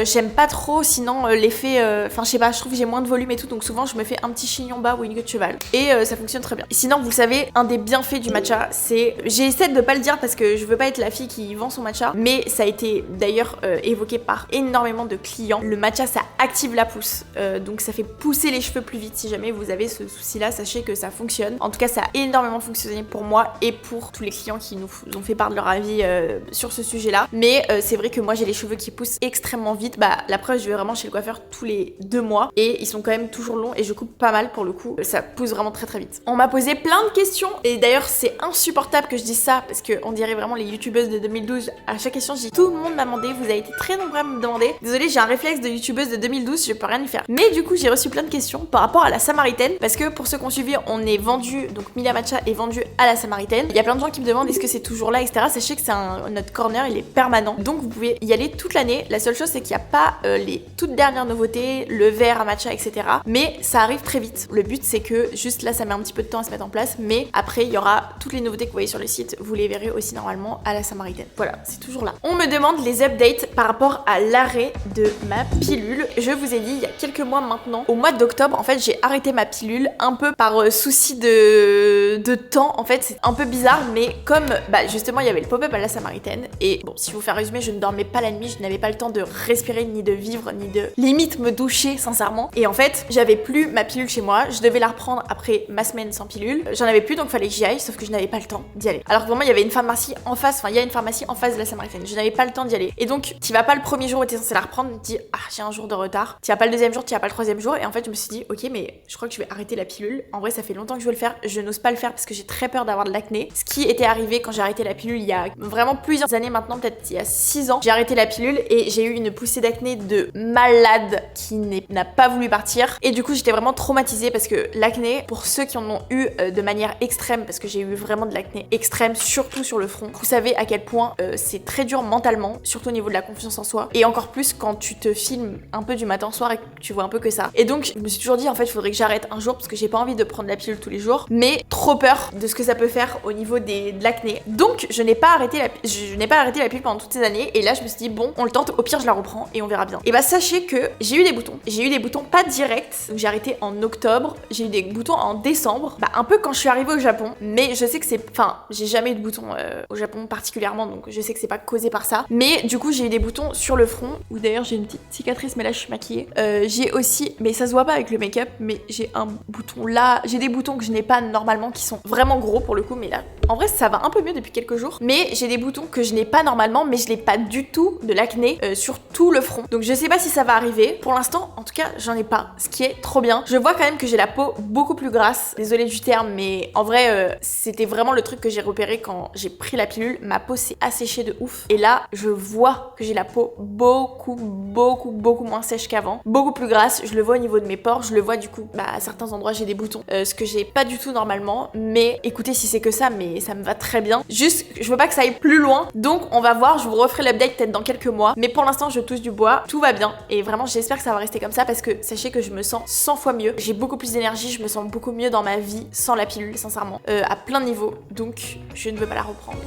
j'aime pas trop sinon l'effet. Enfin, je sais pas, je trouve que j'ai moins de volume et tout. Donc souvent, je me fais un petit chignon bas ou une queue de cheval. Et ça fonctionne très bien. Et sinon, vous savez, un des bienfaits du matcha, c'est. J'essaie de pas le dire parce que je veux pas être la fille qui vend son matcha. Mais ça a été d'ailleurs évoqué par énormément de clients. Le matcha, ça active la pousse. Donc ça fait pousser les cheveux plus vite. Si jamais vous avez ce souci-là, sachez que ça fonctionne. En tout cas, ça a énormément fonctionné pour moi et pour tous les clients qui nous ont fait part de leur avis sur ce sujet-là. Mais c'est vrai que moi, j'ai les cheveux qui poussent extrêmement vite. Bah, la preuve, je vais vraiment chez le coiffeur tous les 2 mois et ils sont quand même toujours longs et je coupe pas mal pour le coup. Ça pousse vraiment très vite. On m'a posé plein de questions et d'ailleurs, c'est insupportable que je dise ça parce qu'on dirait vraiment les youtubeuses de 2012. À chaque question, je dis tout le monde m'a demandé, vous avez été très nombreux à me demander. Désolée, j'ai un réflexe de youtubeuse de 2012, je peux rien y faire. Mais du coup, j'ai reçu plein de questions par rapport à la Samaritaine parce que pour ceux qui ont suivi, on est vendu, donc Milia Matcha est vendu à la Samaritaine. Il y a plein de gens qui me demandent est-ce que c'est toujours là, etc. Sachez que c'est notre corner, il est permanent. Donc vous pouvez y aller toute l'année. La seule chose, c'est qu'il n'y a pas les toutes dernières nouveautés, le verre à matcha, etc. Mais ça arrive très vite. Le but, c'est que juste là, ça met un petit peu de temps à se mettre en place. Mais après, il y aura toutes les nouveautés que vous voyez sur le site. Vous les verrez aussi normalement à la Samaritaine. Voilà, c'est toujours là. On me demande les updates par rapport à l'arrêt de ma pilule. Je vous ai dit il y a quelques mois maintenant, au mois d'octobre, en fait, j'ai arrêté ma pilule un peu par souci de temps. En fait, c'est un peu bizarre, mais comme bah, justement, il y avait le pop-up à la Samaritaine. Et bon, si vous fais un résumé, je ne dormais pas la nuit, je n'avais pas le temps de respirer, ni de vivre, ni de limite me doucher sincèrement. Et en fait, j'avais plus ma pilule chez moi, je devais la reprendre après ma semaine sans pilule. J'en avais plus donc fallait que j'y aille, sauf que je n'avais pas le temps d'y aller. Alors que vraiment il y avait une pharmacie en face, enfin il y a une pharmacie en face de la Samaritaine. Je n'avais pas le temps d'y aller. Et donc tu vas pas le premier jour où t'es censé la reprendre, tu te dis ah j'ai un jour de retard. Tu vas pas le deuxième jour, tu vas pas le troisième jour. Et en fait je me suis dit ok mais je crois que je vais arrêter la pilule. En vrai ça fait longtemps que je veux le faire, je n'ose pas le faire parce que j'ai très peur d'avoir de l'acné. Ce qui était arrivé quand j'ai arrêté la pilule il y a vraiment plusieurs années maintenant, peut-être il y a 6 ans. J'ai arrêté la pilule et j'ai eu une poussée d'acné de malade qui n'a pas voulu partir. Et du coup j'étais vraiment traumatisée parce que l'acné, pour ceux qui en ont eu de manière extrême, parce que j'ai eu vraiment de l'acné extrême, surtout sur le front, vous savez à quel point c'est très dur mentalement, surtout au niveau de la confiance en soi, et encore plus quand tu te filmes un peu du matin au soir et que tu vois un peu que ça. Et donc je me suis toujours dit en fait il faudrait que j'arrête un jour parce que j'ai pas envie de prendre la pilule tous les jours, mais trop peur de ce que ça peut faire au niveau de l'acné. Donc je n'ai pas arrêté la pilule pendant toutes ces années, et là je me suis dit bon on le tente, au pire je la reprends et on verra bien. Et bah sachez que j'ai eu des boutons pas directs, donc j'ai arrêté en octobre, j'ai eu des boutons en décembre, bah un peu quand je suis arrivée au Japon, mais je sais que c'est, enfin j'ai jamais eu de boutons au Japon particulièrement, donc je sais que c'est pas causé par ça, mais du coup j'ai eu des boutons sur le front, où d'ailleurs j'ai une petite cicatrice, mais là je suis maquillée. J'ai aussi, mais ça se voit pas avec le make-up, mais j'ai un bouton là, j'ai des boutons que je n'ai pas normalement qui sont vraiment gros pour le coup, mais là en vrai ça va un peu mieux depuis quelques jours, mais j'ai des boutons que je n'ai pas normalement, mais je n'ai pas du tout de l'acné sur tout le front, donc je sais pas si ça va arriver. Pour l'instant en tout cas j'en ai pas, ce qui est trop bien. Je vois quand même que j'ai la peau beaucoup plus grasse, désolée du terme, mais en vrai c'était vraiment le truc que j'ai repéré quand j'ai pris la pilule. Ma peau s'est asséchée de ouf, et là je vois que j'ai la peau beaucoup moins sèche qu'avant, beaucoup plus grasse. Je le vois au niveau de mes pores, je le vois du coup à certains endroits j'ai des boutons, ce que j'ai pas du tout normalement, mais écoutez si c'est que ça, mais ça me va très bien. Juste je veux pas que ça aille plus loin, donc on va voir, je vous referai l'update peut-être dans quelques mois, mais pour l'instant je touche du bois, tout va bien, et vraiment j'espère que ça va rester comme ça parce que sachez que je me sens 100 fois mieux, j'ai beaucoup plus d'énergie, je me sens beaucoup mieux dans ma vie sans la pilule sincèrement, à plein de niveaux, donc je ne veux pas la reprendre.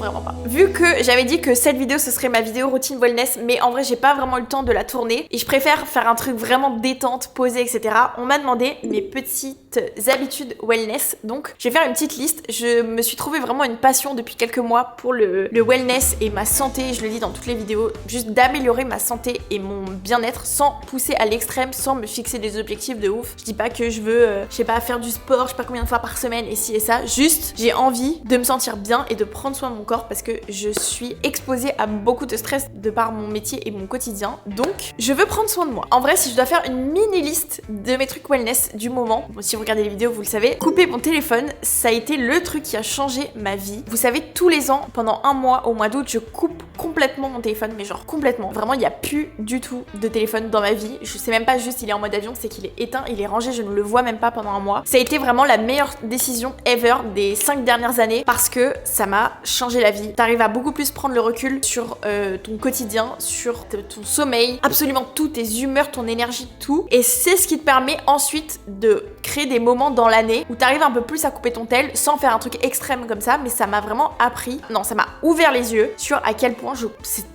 Vraiment pas. Vu que j'avais dit que cette vidéo ce serait ma vidéo routine wellness, mais en vrai j'ai pas vraiment eu le temps de la tourner et je préfère faire un truc vraiment détente, posé, etc. On m'a demandé mes petites habitudes wellness, donc je vais faire une petite liste. Je me suis trouvé vraiment une passion depuis quelques mois pour le wellness et ma santé, je le dis dans toutes les vidéos, juste d'améliorer ma santé et mon bien-être sans pousser à l'extrême, sans me fixer des objectifs de ouf. Je dis pas que je veux, je sais pas, faire du sport, je sais pas combien de fois par semaine et ci et ça, juste j'ai envie de me sentir bien et de prendre soin de mon corps parce que je suis exposée à beaucoup de stress de par mon métier et mon quotidien, donc je veux prendre soin de moi. En vrai, si je dois faire une mini liste de mes trucs wellness du moment, bon, si vous regardez les vidéos vous le savez, couper mon téléphone, ça a été le truc qui a changé ma vie. Vous savez, tous les ans, pendant un mois, au mois d'août, je coupe complètement mon téléphone, mais genre complètement. Vraiment, il n'y a plus du tout de téléphone dans ma vie. Je sais même pas juste il est en mode avion, c'est qu'il est éteint, il est rangé, je ne le vois même pas pendant un mois. Ça a été vraiment la meilleure décision ever des 5 dernières années parce que ça m'a changé la vie. T'arrives à beaucoup plus prendre le recul sur ton quotidien, sur ton sommeil, absolument tout, tes humeurs, ton énergie, tout. Et c'est ce qui te permet ensuite de créer des moments dans l'année où t'arrives un peu plus à couper ton tel sans faire un truc extrême comme ça, mais ça m'a vraiment appris, non, ça m'a ouvert les yeux sur à quel point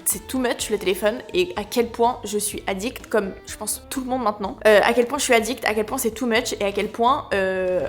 c'est too much le téléphone et à quel point je suis addict, comme je pense tout le monde maintenant, à quel point je suis addict, à quel point c'est too much et à quel point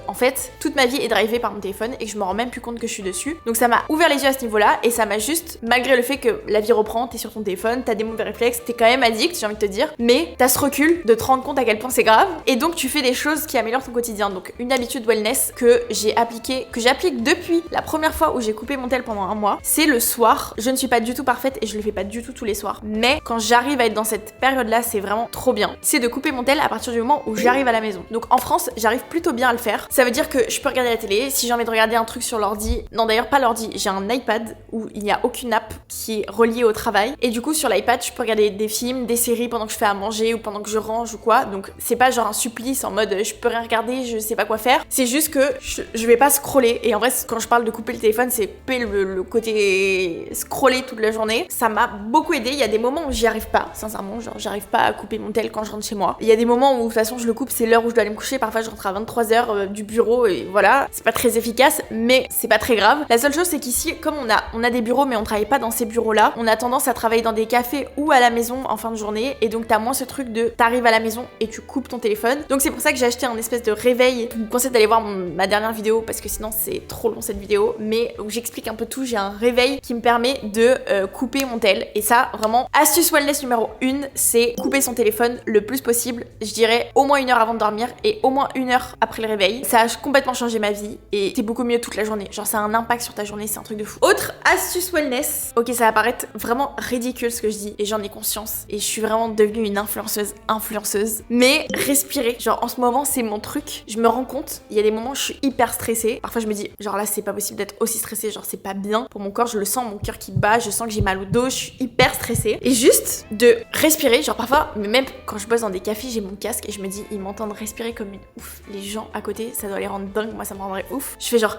en fait toute ma vie est drivée par mon téléphone et que je me rends même plus compte que je suis dessus. Donc ça m'a ouvert les yeux à ce niveau-là et ça m'a juste, malgré le fait que la vie reprend, t'es sur ton téléphone, t'as des mauvais réflexes, t'es quand même addict, j'ai envie de te dire, mais t'as ce recul de te rendre compte à quel point c'est grave et donc tu fais des choses qui améliorent ton quotidien. Donc une habitude wellness que j'applique depuis la première fois où j'ai coupé mon tel pendant un mois, c'est le soir. Je ne suis pas du tout parfaite et je le fais pas du tout tous les soirs, mais quand j'arrive à être dans cette période-là, c'est vraiment trop bien. C'est de couper mon tel à partir du moment où j'arrive à la maison. Donc en France, j'arrive plutôt bien à le faire. Ça veut dire que je peux regarder la télé, si j'ai envie de regarder un truc sur l'ordi, non d'ailleurs pas l'ordi, j'ai un iPad où il n'y a aucune app qui est reliée au travail et du coup sur l'iPad, je peux regarder des films, des séries pendant que je fais à manger ou pendant que je range ou quoi. Donc c'est pas genre un supplice en mode je peux rien regarder, je sais pas quoi faire. C'est juste que je vais pas scroller et en vrai quand je parle de couper le téléphone, c'est couper le côté scroller toute la journée. Ça m'a beaucoup aidé. Il y a des moments où j'y arrive pas, sincèrement, genre j'arrive pas à couper mon tel quand je rentre chez moi. Il y a des moments où de toute façon je le coupe, c'est l'heure où je dois aller me coucher, parfois je rentre à 23h du bureau et voilà, c'est pas très efficace mais c'est pas très grave. La seule chose c'est qu'ici comme on a des bureaux mais on travaille pas dans ces bureaux-là, on a tendance à travailler dans des cafés ou à la maison en fin de journée et donc t'as moins ce truc de t'arrives à la maison et tu coupes ton téléphone. Donc c'est pour ça que j'ai acheté un espèce de réveil. Je vous conseille d'aller voir ma dernière vidéo parce que sinon c'est trop long cette vidéo, mais où j'explique un peu tout. J'ai un réveil qui me permet de couper mon tel et ça vraiment astuce wellness numéro 1, c'est couper son téléphone le plus possible. Je dirais au moins 1 heure avant de dormir et au moins 1 heure après le réveil. Ça a complètement changé ma vie et t'es beaucoup mieux toute la journée. Genre ça a un impact sur ta journée, c'est un truc de fou. Autre astuce wellness, ok ça va paraître vraiment ridicule ce que je dis et j'en ai conscience et je suis vraiment devenue une influenceuse, mais respirer, genre en ce moment c'est mon truc. Je me rends compte, il y a des moments où je suis hyper stressée, parfois je me dis genre là c'est pas possible d'être aussi stressée, genre c'est pas bien pour mon corps, je le sens, mon cœur qui bat, je sens que j'ai mal au dos, je suis hyper stressée et juste de respirer, genre parfois, mais même quand je bosse dans des cafés j'ai mon casque et je me dis ils m'entendent respirer comme une ouf, les gens à côté ça doit les rendre dingues, moi ça me rendrait ouf. Je fais genre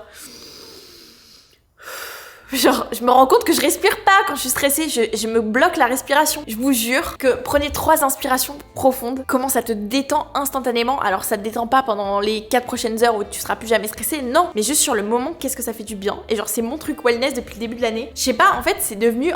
je me rends compte que je respire pas quand je suis stressée, je me bloque la respiration. Je vous jure que prenez 3 inspirations profondes, comment ça te détend instantanément. Alors ça te détend pas pendant les 4 prochaines heures où tu seras plus jamais stressé, non, mais juste sur le moment, qu'est-ce que ça fait du bien. Et genre c'est mon truc wellness depuis le début de l'année. Je sais pas, en fait c'est devenu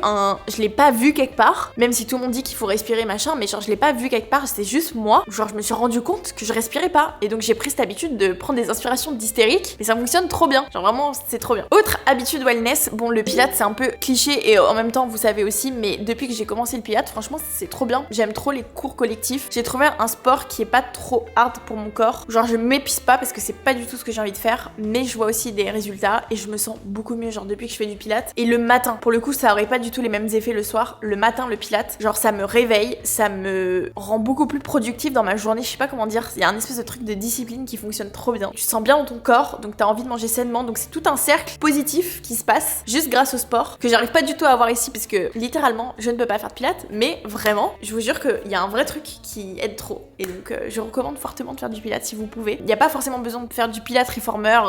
je l'ai pas vu quelque part, même si tout le monde dit qu'il faut respirer machin, mais genre je l'ai pas vu quelque part, c'était juste moi. Genre je me suis rendu compte que je respirais pas. Et donc j'ai pris cette habitude de prendre des inspirations d'hystérique, et ça fonctionne trop bien. Genre vraiment c'est trop bien. Autre habitude wellness, bon le pilates c'est un peu cliché et en même temps vous savez aussi, mais depuis que j'ai commencé le pilates franchement c'est trop bien, j'aime trop les cours collectifs, j'ai trouvé un sport qui est pas trop hard pour mon corps, genre je m'épuise pas parce que c'est pas du tout ce que j'ai envie de faire, mais je vois aussi des résultats et je me sens beaucoup mieux genre depuis que je fais du pilates. Et le matin, pour le coup ça aurait pas du tout les mêmes effets le soir, le matin le pilates, genre ça me réveille, ça me rend beaucoup plus productive dans ma journée, je sais pas comment dire, il y a un espèce de truc de discipline qui fonctionne trop bien, tu te sens bien dans ton corps, donc t'as envie de manger sainement, donc c'est tout un cercle positif qui se passe juste grâce au sport que j'arrive pas du tout à avoir ici parce que littéralement je ne peux pas faire de pilates, mais vraiment je vous jure qu'il y a un vrai truc qui aide trop et donc je recommande fortement de faire du pilates si vous pouvez. Il n'y a pas forcément besoin de faire du pilates reformer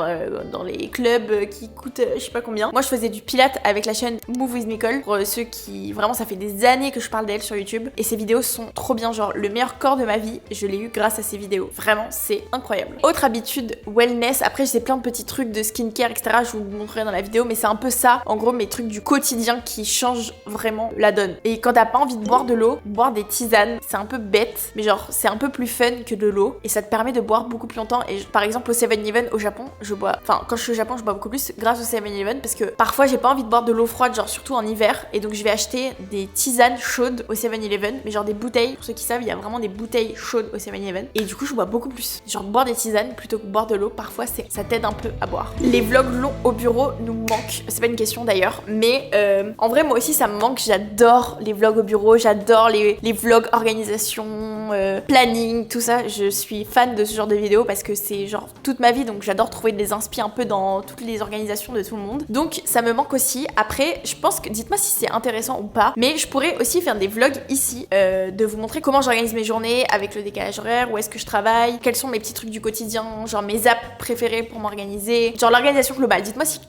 dans les clubs qui coûtent je sais pas combien. Moi je faisais du pilates avec la chaîne Move with Nicole, pour ceux qui vraiment ça fait des années que je parle d'elle sur YouTube et ses vidéos sont trop bien, genre le meilleur corps de ma vie je l'ai eu grâce à ses vidéos, vraiment c'est incroyable. Autre habitude wellness, après j'ai plein de petits trucs de skincare etc, je vous montrerai dans la vidéo, mais c'est un peu ça en gros mes trucs du quotidien qui changent vraiment la donne. Et quand t'as pas envie de boire de l'eau, boire des tisanes, c'est un peu bête, mais genre c'est un peu plus fun que de l'eau et ça te permet de boire beaucoup plus longtemps. Et par exemple au 7-Eleven au Japon, quand je suis au Japon je bois beaucoup plus grâce au 7-Eleven parce que parfois j'ai pas envie de boire de l'eau froide, genre surtout en hiver, et donc je vais acheter des tisanes chaudes au 7-Eleven, mais genre des bouteilles, pour ceux qui savent il y a vraiment des bouteilles chaudes au 7-Eleven et du coup je bois beaucoup plus. Genre boire des tisanes plutôt que boire de l'eau, parfois ça t'aide un peu à boire. Les vlogs longs au bureau nous manquent, c'est pas une question d'ailleurs, mais en vrai moi aussi ça me manque, j'adore les vlogs au bureau, j'adore les vlogs organisation, planning, tout ça, je suis fan de ce genre de vidéos parce que c'est genre toute ma vie, donc j'adore trouver des inspi un peu dans toutes les organisations de tout le monde, donc ça me manque aussi. Après je pense que, dites-moi si c'est intéressant ou pas, mais je pourrais aussi faire des vlogs ici, de vous montrer comment j'organise mes journées avec le décalage horaire, où est-ce que je travaille, quels sont mes petits trucs du quotidien, genre mes apps préférées pour m'organiser, genre l'organisation globale. Dites-moi si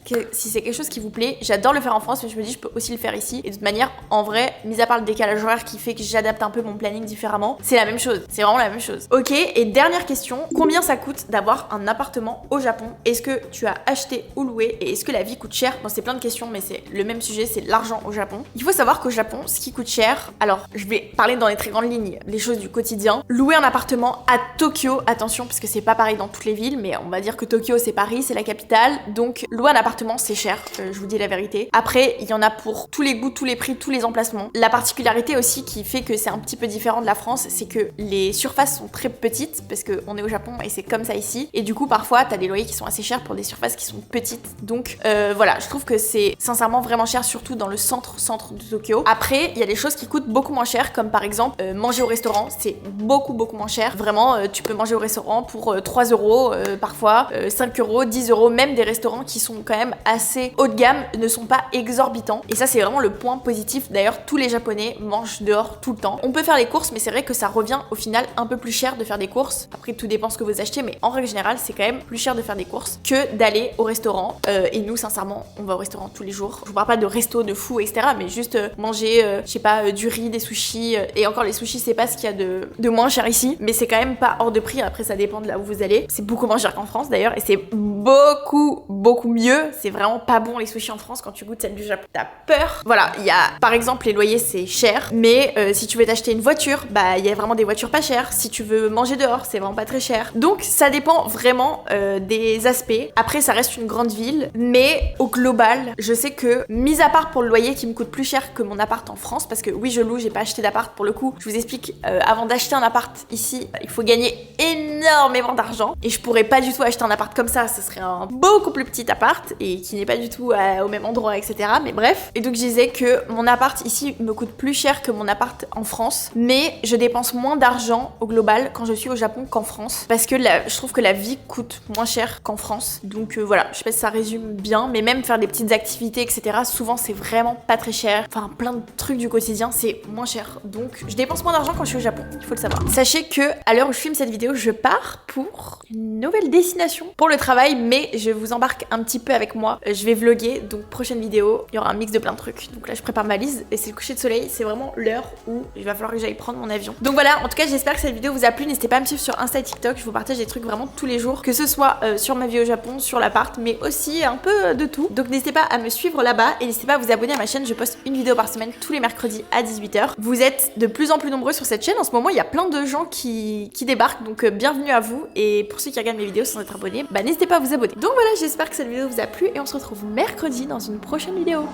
c'est quelque chose qui vous plaît, j'adore le faire en France mais je me dis je peux aussi le faire ici, et de toute manière en vrai, mis à part le décalage horaire qui fait que j'adapte un peu mon planning différemment, c'est la même chose, c'est vraiment la même chose. Ok, et dernière question, combien ça coûte d'avoir un appartement au Japon? Est-ce que tu as acheté ou loué, et est-ce que la vie coûte cher? Bon c'est plein de questions mais c'est le même sujet, c'est l'argent au Japon. Il faut savoir qu'au Japon, ce qui coûte cher, alors je vais parler dans les très grandes lignes, les choses du quotidien. Louer un appartement à Tokyo, attention parce que c'est pas pareil dans toutes les villes, mais on va dire que Tokyo c'est Paris, c'est la capitale, donc louer un appartement c'est cher, je vous dis la vérité. Après il y en a pour tous les goûts, tous les prix, tous les emplacements. La particularité aussi qui fait que c'est un petit peu différent de la France, c'est que les surfaces sont très petites parce qu'on est au Japon et c'est comme ça ici, et du coup parfois t'as des loyers qui sont assez chers pour des surfaces qui sont petites, donc voilà, je trouve que c'est sincèrement vraiment cher, surtout dans le centre de Tokyo. Après il y a des choses qui coûtent beaucoup moins cher, comme par exemple manger au restaurant, c'est beaucoup moins cher, vraiment tu peux manger au restaurant pour 3 euros parfois, 5 euros, 10 euros, même des restaurants qui sont quand même assez haut de gamme ne sont pas exorbitants, et ça c'est vraiment le point positif. D'ailleurs tous les Japonais mangent dehors tout le temps. On peut faire les courses mais c'est vrai que ça revient revient au final un peu plus cher de faire des courses. Après tout dépend ce que vous achetez, mais en règle générale c'est quand même plus cher de faire des courses que d'aller au restaurant. Et nous sincèrement on va au restaurant tous les jours. Je vous parle pas de resto de fou etc, mais juste manger je sais pas du riz, des sushis, et encore les sushis c'est pas ce qu'il y a de moins cher ici, mais c'est quand même pas hors de prix. Après ça dépend de là où vous allez. C'est beaucoup moins cher qu'en France d'ailleurs, et c'est beaucoup mieux. C'est vraiment pas bon les sushis en France. Quand tu goûtes celle du Japon t'as peur. Voilà, il y a par exemple les loyers c'est cher, mais si tu veux t'acheter une voiture, bah il y a vraiment des voitures pas chères. Si tu veux manger dehors c'est vraiment pas très cher. Donc ça dépend vraiment des aspects. Après ça reste une grande ville, mais au global je sais que mis à part pour le loyer qui me coûte plus cher que mon appart en France, parce que oui je loue, j'ai pas acheté d'appart pour le coup. Je vous explique, avant d'acheter un appart ici il faut gagner énormément d'argent, et je pourrais pas du tout acheter un appart comme ça. Ce serait un beaucoup plus petit appart et qui n'est pas du tout au même endroit etc, mais bref. Et donc je disais que mon appart ici me coûte plus cher que mon appart en France, mais je dépense moins d'argent au global quand je suis au Japon qu'en France, parce que je trouve que la vie coûte moins cher qu'en France. Donc voilà, je sais pas si ça résume bien, mais même faire des petites activités etc, souvent c'est vraiment pas très cher. Enfin plein de trucs du quotidien c'est moins cher, donc je dépense moins d'argent quand je suis au Japon, il faut le savoir. Sachez que à l'heure où je filme cette vidéo je pars pour une nouvelle destination pour le travail, mais je vous embarque un petit peu avec moi. Je vais vlogger, donc prochaine vidéo il y aura un mix de plein de trucs. Donc là je prépare ma valise et c'est le coucher de soleil, c'est vraiment l'heure où il va falloir que j'aille prendre mon avion. Donc voilà, en tout cas j'espère que cette vidéo vous a plu. N'hésitez pas à me suivre sur Insta et TikTok, je vous partage des trucs vraiment tous les jours, que ce soit sur ma vie au Japon, sur l'appart, mais aussi un peu de tout. Donc n'hésitez pas à me suivre là-bas et n'hésitez pas à vous abonner à ma chaîne. Je poste une vidéo par semaine tous les mercredis à 18h. Vous êtes de plus en plus nombreux sur cette chaîne en ce moment, il y a plein de gens qui débarquent, donc bienvenue à vous. Et pour ceux qui regardent mes vidéos sans être abonnés, bah n'hésitez pas à vous abonner. Donc voilà, j'espère que cette vidéo vous a plu et on se retrouve mercredi dans une prochaine vidéo.